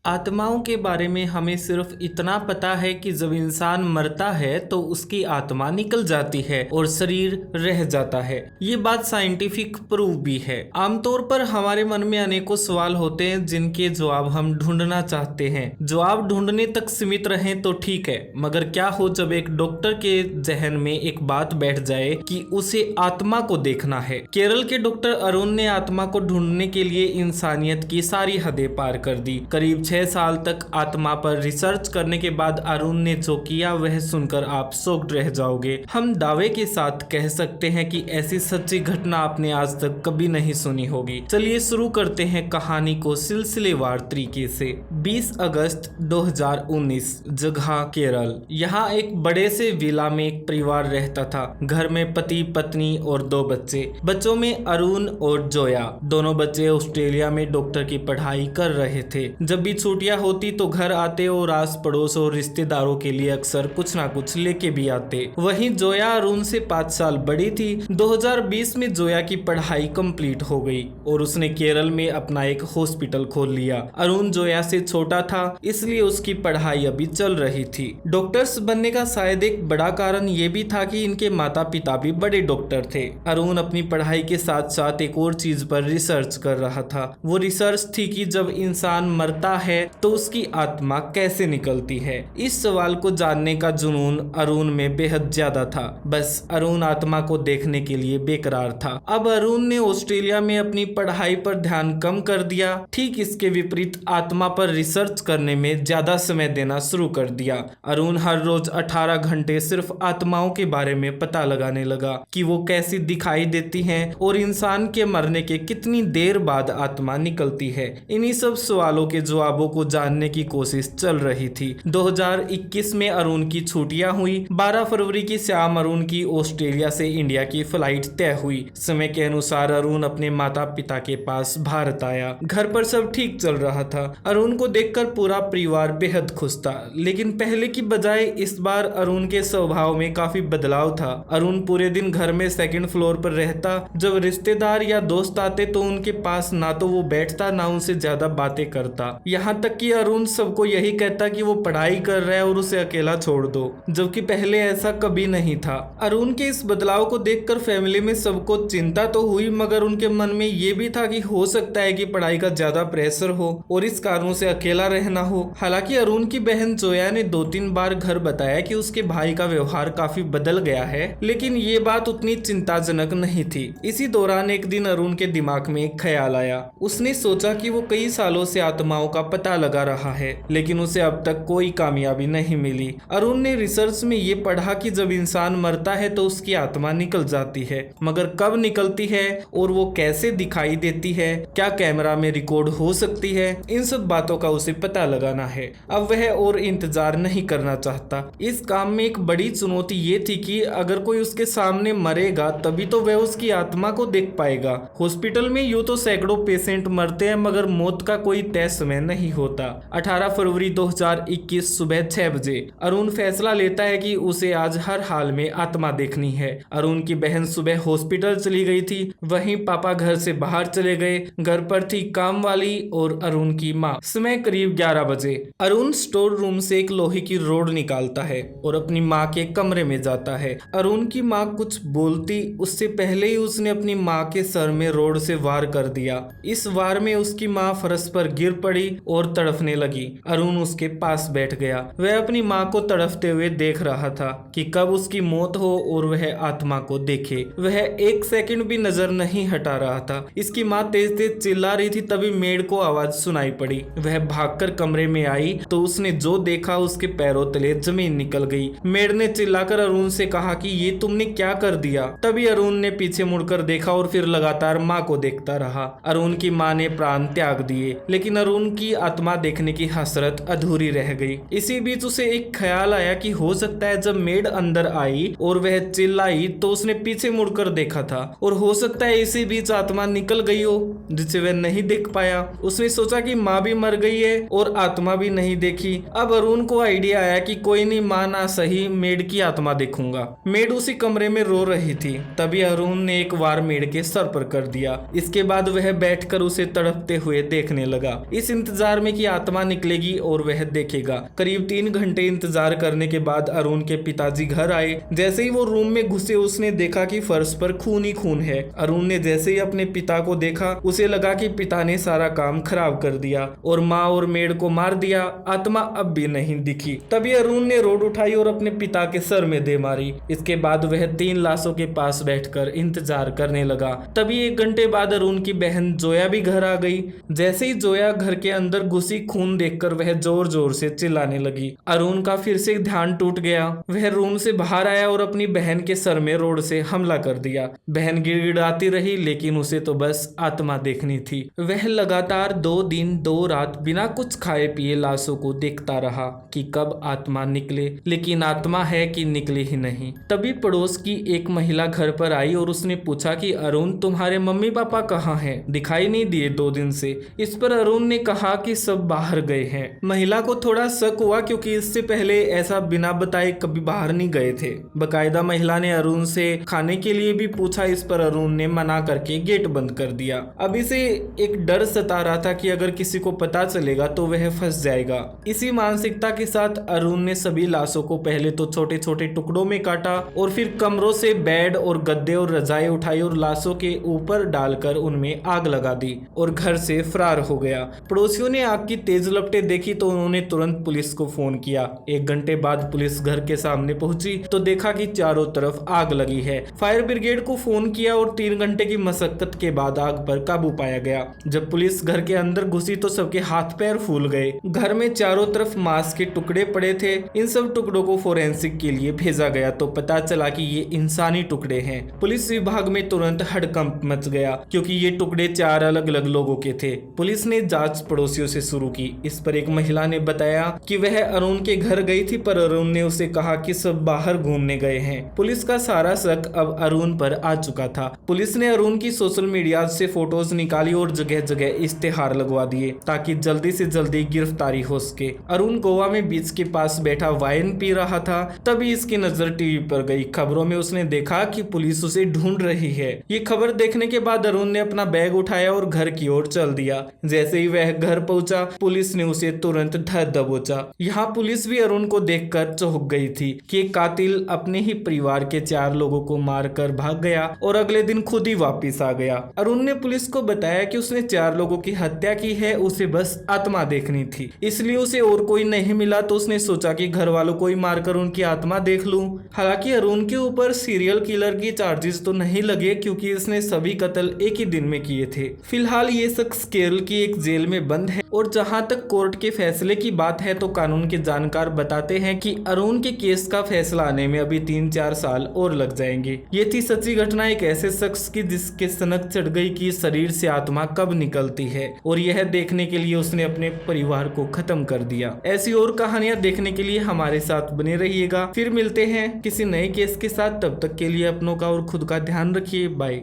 आत्माओं के बारे में हमें सिर्फ इतना पता है कि जब इंसान मरता है तो उसकी आत्मा निकल जाती है और शरीर रह जाता है। ये बात साइंटिफिक प्रूफ भी है। आमतौर पर हमारे मन में अनेकों सवाल होते हैं जिनके जवाब हम ढूंढना चाहते हैं। जवाब ढूंढने तक सीमित रहें तो ठीक है, मगर क्या हो जब एक डॉक्टर के जहन में एक बात बैठ जाए कि उसे आत्मा को देखना है। केरल के डॉक्टर अरुण ने आत्मा को ढूंढने के लिए इंसानियत की सारी हदें पार कर दी। करीब 6 साल तक आत्मा पर रिसर्च करने के बाद अरुण ने जो किया वह सुनकर आप शॉक्ड रह जाओगे। हम दावे के साथ कह सकते हैं कि ऐसी सच्ची घटना आपने आज तक कभी नहीं सुनी होगी। चलिए शुरू करते हैं कहानी को सिलसिलेवार तरीके से। 20 अगस्त 2019, जगह केरल। यहाँ एक बड़े से विला में एक परिवार रहता था। घर में पति पत्नी और 2 बच्चे। बच्चों में अरुण और जोया। दोनों बच्चे ऑस्ट्रेलिया में डॉक्टर की पढ़ाई कर रहे थे। जब भी छुट्टियां होती तो घर आते और आस पड़ोस और रिश्तेदारों के लिए अक्सर कुछ ना कुछ लेके भी आते। वहीं जोया अरुण से 5 साल बड़ी थी। 2020 में जोया की पढ़ाई कंप्लीट हो गई और उसने केरल में अपना एक हॉस्पिटल खोल लिया। अरुण जोया से छोटा था, इसलिए उसकी पढ़ाई अभी चल रही थी। डॉक्टर्स बनने का शायद एक बड़ा कारण ये भी था कि इनके माता पिता भी बड़े डॉक्टर थे। अरुण अपनी पढ़ाई के साथ साथ एक और चीज पर रिसर्च कर रहा था। वो रिसर्च थी कि जब इंसान मरता है तो उसकी आत्मा कैसे निकलती है। इस सवाल को जानने का जुनून अरुण में बेहद ज्यादा था। बस अरुण आत्मा को देखने के लिए बेकरार था। अब अरुण ने ऑस्ट्रेलिया में अपनी पढ़ाई पर ध्यान कम कर दिया। ठीक इसके विपरीत आत्मा पर रिसर्च करने में ज्यादा समय देना शुरू कर दिया। अरुण हर रोज 18 घंटे सिर्फ आत्माओं के बारे में पता लगाने लगा कि वो कैसी दिखाई देती हैं और इंसान के मरने के कितनी देर बाद आत्मा निकलती है। इन्हीं सब सवालों के जवाबों को जानने की कोशिश चल रही थी। 2021 में अरुण की छुट्टियां हुई। 12 फरवरी की शाम अरुण की ऑस्ट्रेलिया से इंडिया की फ्लाइट तय हुई। समय के अनुसार अरुण अपने माता पिता के पास भारत आया। घर पर सब ठीक चल रहा था। अरुण को देखकर पूरा परिवार बेहद खुश था, लेकिन पहले की बजाय इस बार अरुण के स्वभाव में काफी बदलाव था। अरुण पूरे दिन घर में सेकंड फ्लोर पर रहता। जब रिश्तेदार या दोस्त आते तो उनके पास ना तो वो बैठता ना उनसे ज्यादा बातें करता। यहाँ तक कि अरुण सबको यही कहता कि वो पढ़ाई कर रहा है और उसे अकेला छोड़ दो, जबकि पहले ऐसा कभी नहीं था। अरुण के इस बदलाव को देखकर फैमिली में सबको चिंता तो हुई, मगर उनके मन में ये भी था कि हो सकता है कि पढ़ाई का ज्यादा प्रेशर हो और इस कारण से अकेला रहना हो। हालांकि अरुण की बहन जोया ने 2-3 बार घर बताया कि उसके भाई का व्यवहार काफी बदल गया है, लेकिन ये बात उतनी चिंताजनक नहीं थी। इसी दौरान एक दिन अरुण के दिमाग में एक ख्याल आया। उसने सोचा कि वो कई सालों से आत्माओं का पता लगा रहा है, लेकिन उसे अब तक कोई कामयाबी नहीं मिली। अरुण ने रिसर्च में ये पढ़ा कि जब इंसान मरता है तो उसकी आत्मा निकल जाती है, मगर कब निकलती है और वो कैसे दिखाई देती है, क्या कैमरा में रिकॉर्ड हो सकती है, इन सब बातों का उसे पता लगाना है। अब वह और इंतजार नहीं करना चाहता। इस काम में एक बड़ी चुनौती ये थी कि अगर कोई उसके सामने मरेगा तभी तो वह उसकी आत्मा को देख पाएगा। हॉस्पिटल में यूं तो सैकड़ों पेशेंट मरते हैं, मगर मौत का कोई तय समय नहीं होता। 18 फरवरी 2021 सुबह 6 बजे अरुण फैसला लेता है कि उसे आज हर हाल में आत्मा देखनी है। अरुण की बहन सुबह हॉस्पिटल चली गई थी, वहीं पापा घर से बाहर चले गए। घर पर थी काम वाली और अरुण की माँ। समय करीब 11 बजे अरुण स्टोर रूम से एक लोहे की रोड निकालता है और अपनी माँ के कमरे में जाता है। अरुण की माँ कुछ बोलती उससे पहले ही उसने अपनी माँ के सर में रोड से वार कर दिया। इस वार में उसकी माँ फर्श पर गिर पड़ी और तड़फने लगी। अरुण उसके पास बैठ गया। वह अपनी माँ को तड़फते हुए देख रहा था कि कब उसकी मौत हो और वह आत्मा को देखे। वह एक सेकंड भी नजर नहीं हटा रहा था। इसकी माँ तेज तेज चिल्ला रही थी। तभी मेड को आवाज सुनाई पड़ी। वह भागकर कमरे में आई तो उसने जो देखा उसके पैरों तले जमीन निकल गई। मेड ने चिल्लाकर अरुण से कहा कि ये तुमने क्या कर दिया। तभी अरुण ने पीछे मुड़कर देखा और फिर लगातार माँ को देखता रहा। अरुण की माँ ने प्राण त्याग दिए, लेकिन अरुण की आत्मा देखने की हसरत अधूरी रह गई। इसी बीच उसे एक ख्याल आया कि हो सकता है जब मेड अंदर आई और वह चिल्लाई तो उसने पीछे मुड़कर देखा था, और हो सकता है इसी बीच आत्मा निकल गई हो जिसे वह नहीं देख पाया। उसने सोचा कि माँ भी मर गई है और आत्मा भी नहीं देखी। अब अरुण को आइडिया आया कि कोई नहीं, माँ ना सही मेड की आत्मा देखूंगा। मेड उसी कमरे में रो रही थी। तभी अरुण ने एक वार मेड के सर पर कर दिया। इसके बाद वह बैठकर उसे तड़पते हुए देखने लगा। इस इंतजार इंतजार में कि आत्मा निकलेगी और वह देखेगा। करीब 3 घंटे इंतजार करने के बाद अरुण के पिताजी घर आए। जैसे ही वो रूम में घुसे उसने देखा कि फर्श पर खून ही खून है। अरुण ने जैसे ही अपने पिता को देखा उसे लगा कि पिता ने सारा काम खराब कर दिया और माँ और मेड को मार दिया। आत्मा अब भी नहीं दिखी। तभी अरुण ने रोड उठाई और अपने पिता के सर में दे मारी। इसके बाद वह 3 लाशों के पास बैठकर इंतजार करने लगा। तभी 1 घंटे बाद अरुण की बहन जोया भी घर आ गई। जैसे ही जोया घर के अंदर घुसी खून देखकर वह जोर जोर से चिल्लाने लगी। अरुण का फिर से ध्यान टूट गया। वह रूम से बाहर आया और अपनी बहन के सर में रोड से हमला कर दिया। बहन गिड़गिड़ाती रही लेकिन उसे तो बस आत्मा देखनी थी। वह लगातार 2 दिन 2 रात बिना कुछ खाए पिए लाशों को देखता रहा कि कब आत्मा निकले, लेकिन आत्मा है कि निकले ही नहीं। तभी पड़ोस की एक महिला घर पर आई और उसने पूछा कि अरुण तुम्हारे मम्मी पापा कहाँ हैं? दिखाई नहीं दिए 2 दिन से। इस पर अरुण ने कहा कि सब बाहर गए हैं। महिला को थोड़ा शक हुआ क्योंकि इससे पहले ऐसा बिना बताए कभी बाहर नहीं गए थे। बकायदा महिला ने अरुण से खाने के लिए भी पूछा। इस पर अरुण ने मना करके गेट बंद कर दिया। अब इसे एक डर सता रहा था कि अगर किसी को पता चलेगा तो वह फंस जाएगा। इसी मानसिकता के साथ अरुण ने सभी लाशों को पहले तो छोटे छोटे टुकड़ों में काटा और फिर कमरों से बेड और गद्दे और रजाई उठाई और लाशों के ऊपर डालकर उनमें आग लगा दी और घर से फरार हो गया। पड़ोसियों ने आग की तेज लपटें देखी तो उन्होंने तुरंत पुलिस को फोन किया। 1 घंटे बाद पुलिस घर के सामने पहुंची तो देखा कि चारों तरफ आग लगी है। फायर ब्रिगेड को फोन किया और 3 घंटे की मशक्कत के बाद आग पर काबू पाया गया। जब पुलिस घर के अंदर घुसी तो सबके हाथ पैर फूल गए। घर में चारों तरफ मांस के टुकड़े पड़े थे। इन सब टुकड़ों को फोरेंसिक के लिए भेजा गया तो पता चला कि ये इंसानी टुकड़े हैं। पुलिस विभाग में तुरंत हड़कंप मच गया क्योंकि ये टुकड़े 4 अलग अलग लोगों के थे। पुलिस ने जांच पड़ोसियों से शुरू की। इस पर एक महिला ने बताया कि वह अरुण के घर गई थी पर अरुण ने उसे कहा कि सब बाहर घूमने गए हैं। पुलिस का सारा शक अब अरुण पर आ चुका था। पुलिस ने अरुण की सोशल मीडिया से फोटोज निकाली और जगह जगह इश्तेहार लगवा दिए ताकि जल्दी से जल्दी गिरफ्तारी हो सके। अरुण गोवा में बीच के पास बैठा वाइन पी रहा था। तभी इसकी नजर टीवी पर गई। खबरों में उसने देखा कि पुलिस उसे ढूंढ रही है। ये खबर देखने के बाद अरुण ने अपना बैग उठाया और घर की ओर चल दिया। जैसे ही वह घर पहुंचा पुलिस ने उसे तुरंत धर दबोचा। यहाँ पुलिस भी अरुण को देखकर चौंक गई थी कि कातिल अपने ही परिवार के 4 लोगों को मारकर भाग गया और अगले दिन खुद ही वापिस आ गया। अरुण ने पुलिस को बताया कि उसने 4 लोगों की हत्या की है, उसे बस आत्मा देखनी थी, इसलिए उसे और कोई नहीं मिला तो उसने सोचा कि घर वालों को ही मारकर उनकी आत्मा देख लूं। हालांकि अरुण के ऊपर सीरियल किलर की चार्जेस तो नहीं लगे क्योंकि इसने सभी कत्ल एक ही दिन में किए थे। फिलहाल ये शख्स केरल की एक जेल में बंद है और जहां तक कोर्ट के फैसले की बात है तो कानून के जानकार बताते हैं कि अरुण के केस का फैसला आने में अभी 3-4 साल और लग जाएंगे। ये थी सच्ची घटना एक ऐसे शख्स की जिसके सनक चढ़ गई कि शरीर से आत्मा कब निकलती है और यह देखने के लिए उसने अपने परिवार को खत्म कर दिया। ऐसी और कहानियां देखने के लिए हमारे साथ बने रहिएगा। फिर मिलते हैं किसी नए केस के साथ। तब तक के लिए अपनों का और खुद का ध्यान रखिए। बाय।